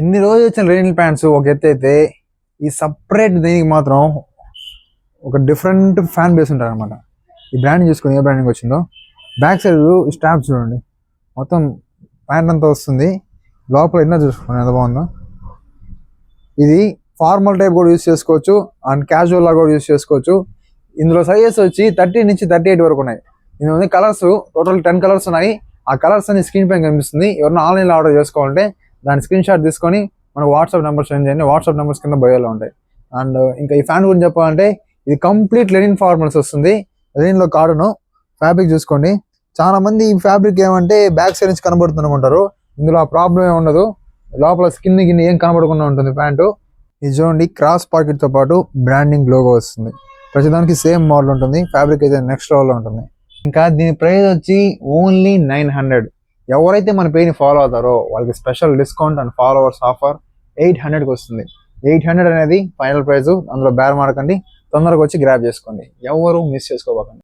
ఇన్ని రోజులు వచ్చిన రేనిల్ ప్యాంట్స్ ఒక ఎత్తు అయితే ఈ సపరేట్ దీనికి మాత్రం ఒక డిఫరెంట్ ఫ్యాన్ బేస్ ఉంటారు అనమాట. ఈ బ్రాండ్ చూసుకుని ఏ బ్రాండింగ్ వచ్చిందో బ్యాక్ సైడ్ స్టాప్ చూడండి, మొత్తం ప్యాంట్ అంతా వస్తుంది. లోపల ఎన్నో చూసుకోండి ఎంత బాగుందో. ఇది ఫార్మల్ టైప్ కూడా యూస్ చేసుకోవచ్చు అండ్ క్యాజువల్ లా కూడా యూస్ చేసుకోవచ్చు. ఇందులో సైజెస్ వచ్చి 30 నుంచి 38 వరకు ఉన్నాయి. ఇందులో కలర్స్ టోటల్ 10 కలర్స్ ఉన్నాయి. ఆ కలర్స్ అన్ని స్క్రీన్ పైన కనిపిస్తుంది. ఎవరైనా ఆన్లైన్లో ఆర్డర్ చేసుకోవాలంటే దాని స్క్రీన్ షాట్ తీసుకొని మనకు వాట్సాప్ నెంబర్ సెండ్ చేయండి. వాట్సాప్ నెంబర్స్ కింద బయోలో ఉంటాయి. అండ్ ఇంకా ఈ ఫ్యాన్ గురించి చెప్పాలంటే ఇది కంప్లీట్ లెనిన్ ఫార్మల్స్ వస్తుంది. లెనిన్లో కాటన్ ఫ్యాబ్రిక్ చూసుకోండి. చాలా మంది ఈ ఫ్యాబ్రిక్ ఏమంటే బ్యాక్ సైడ్ నుంచి కనబడుతుంది అనుకుంటారు. ఇందులో ఆ ప్రాబ్లం ఏమి ఉండదు. లోపల స్కిన్ గిన్నె ఏం కనబడకుండా ఉంటుంది ప్యాంటు. ఇది చూడండి, క్రాస్ పాకెట్తో పాటు బ్రాండింగ్ లోగో వస్తుంది. ప్రతిదానికి సేమ్ మోడల్ ఉంటుంది. ఫ్యాబ్రిక్ అయితే నెక్స్ట్ లెవెల్లో ఉంటుంది. ఇంకా దీని ప్రైస్ వచ్చి ఓన్లీ 900. ఎవరైతే మన పేజ్ని ఫాలో అవుతారో వాళ్ళకి special discount and followers offer 800కి వస్తుంది. 800 అనేది ఫైనల్ ప్రైస్. అందులో బేర్ మార్కండి, తొందరగా వచ్చి గ్రాబ్ చేసుకోండి. ఎవరు మిస్ చేసుకోకండి.